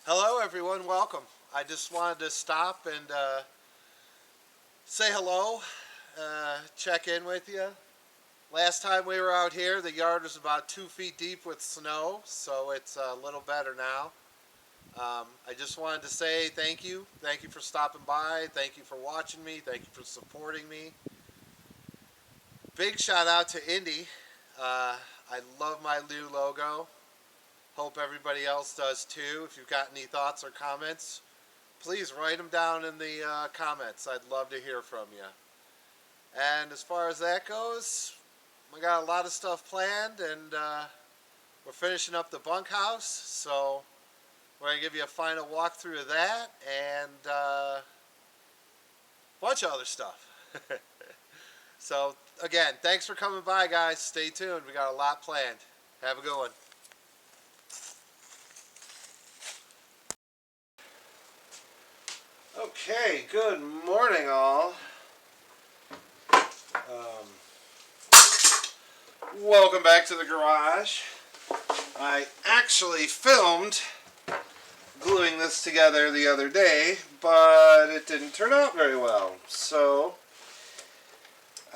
Hello, everyone. Welcome. I just wanted to stop and say hello, check in with you. Last time we were out here, the yard was about 2 feet deep with snow, so it's a little better now. I just wanted to say thank you. Thank you for stopping by. Thank you for watching me. Thank you for supporting me. Big shout out to Indy. I love my new logo. Hope everybody else does too. If you've got any thoughts or comments, please write them down in the comments. I'd love to hear from you. And as far as that goes, we got a lot of stuff planned, and we're finishing up the bunkhouse. So we're going to give you a final walkthrough of that and a bunch of other stuff. So again, thanks for coming by, guys. Stay tuned. We got a lot planned. Have a good one. Okay, good morning, all. Welcome back to the garage. I actually filmed gluing this together the other day, but it didn't turn out very well. So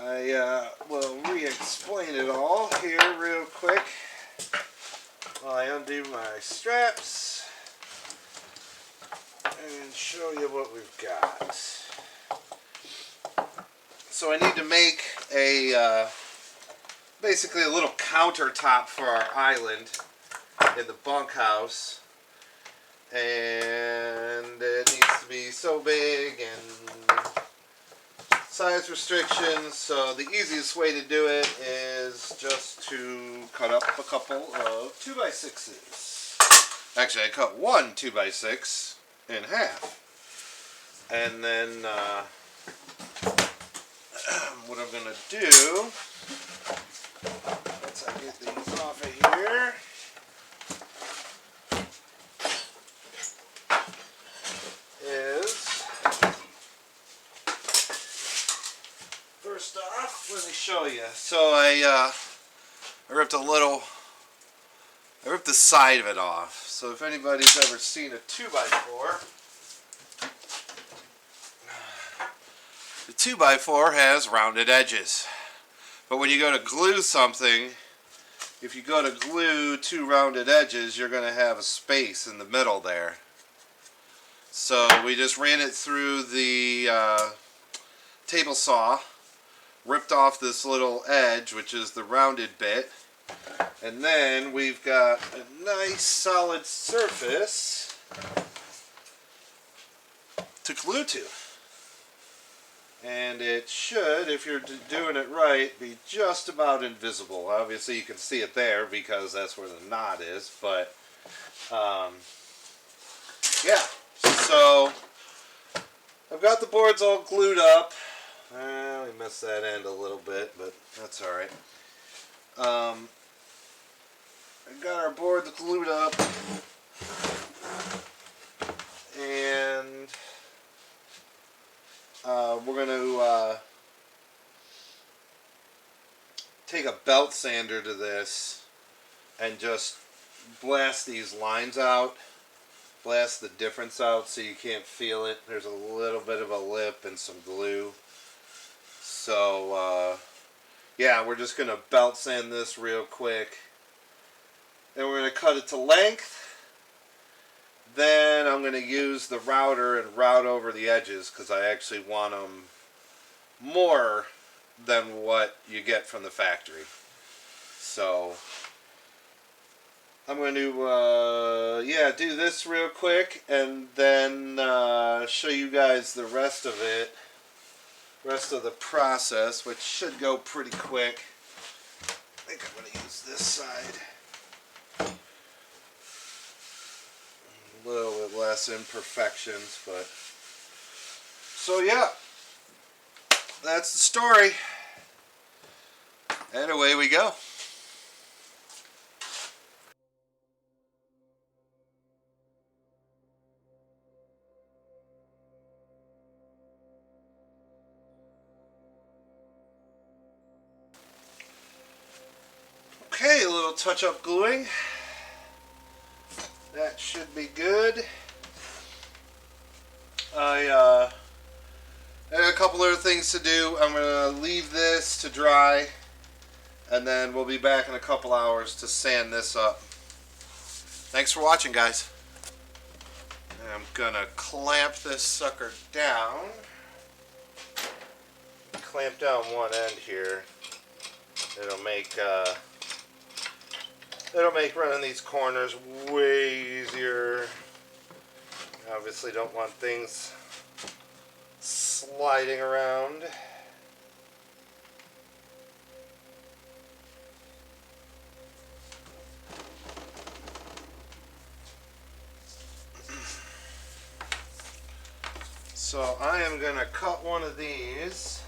I will re-explain it all here real quick while I undo my straps and show you what we've got. So I need to make a basically a little countertop for our island in the bunkhouse, and it needs to be so big and size restrictions. So the easiest way to do it is just to cut up a couple of 2x6s. Actually, I cut one 2x6 in half, and then what I'm gonna do, once I get these off of here, is first off, let me show you. So I ripped the side of it off. So if anybody's ever seen a 2x4, the 2x4 has rounded edges. But when you go to glue something, if you go to glue two rounded edges, you're going to have a space in the middle there. So we just ran it through the table saw, ripped off this little edge, which is the rounded bit, and then we've got a nice solid surface to glue to. And it should, if you're doing it right, be just about invisible. Obviously you can see it there because that's where the knot is, but yeah. So I've got the boards all glued up. We missed that end a little bit, but that's alright. I've got our boards glued up, and we're going to take a belt sander to this and just blast these lines out, blast the difference out so you can't feel it. There's a little bit of a lip and some glue. So yeah, we're just going to belt sand this real quick. Then we're going to cut it to length. Then I'm going to use the router and route over the edges because I actually want them more than what you get from the factory. So I'm going to yeah, do this real quick and then show you guys the rest of it, rest of the process, which should go pretty quick. I think I'm going to use this side. A little bit less imperfections, but so yeah, that's the story, and away we go. Okay, a little touch-up gluing. That should be good. I have a couple other things to do. I'm going to leave this to dry, and then we'll be back in a couple hours to sand this up. Thanks for watching, guys. And I'm going to clamp this sucker down. Clamp down one end here. It'll make running these corners way easier. Obviously don't want things sliding around. So I am going to cut one of these.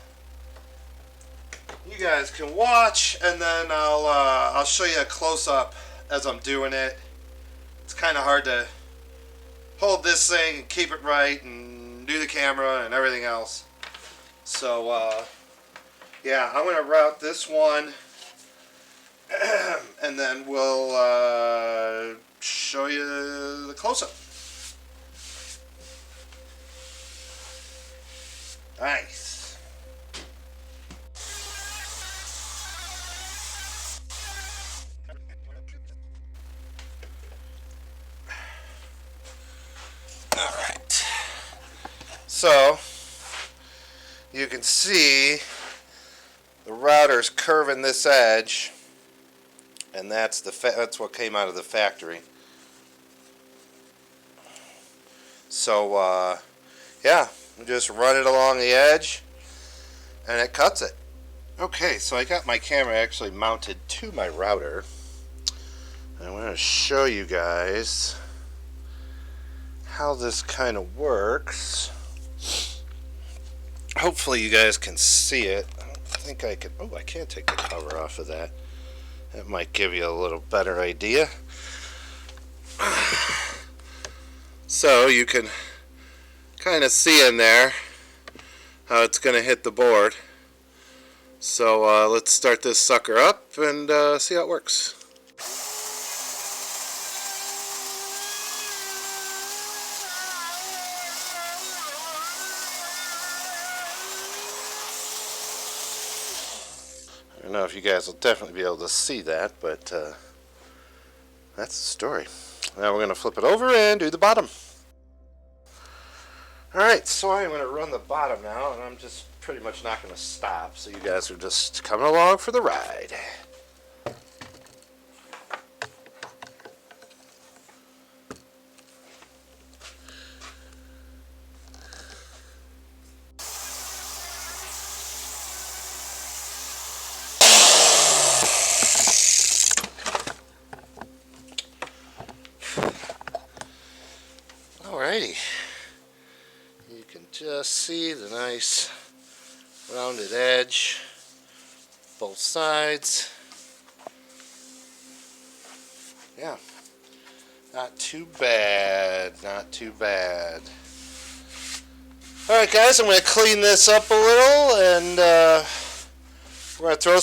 You guys can watch, and then I'll show you a close-up as I'm doing it. It's kind of hard to hold this thing and keep it right and do the camera and everything else. So yeah, I'm going to route this one, and then we'll show you the close-up. Nice. Alright, so you can see the router's curving this edge, and that's what came out of the factory. So yeah, just run it along the edge and it cuts it. Okay, so I got my camera actually mounted to my router. I want to show you guys how this kind of works. Hopefully you guys can see it. I don't think I can. Oh, I can't take the cover off of that. That might give you a little better idea. So you can kind of see in there how it's going to hit the board. So let's start this sucker up and see how it works. I don't know if you guys will definitely be able to see that, but that's the story. Now we're going to flip it over and do the bottom. Alright, so I'm going to run the bottom now, and I'm just pretty much not going to stop, so you guys are just coming along for the ride. Alrighty, you can just see the nice rounded edge, both sides. Yeah, not too bad, not too bad. Alright guys, I'm going to clean this up a little, and we're going to throw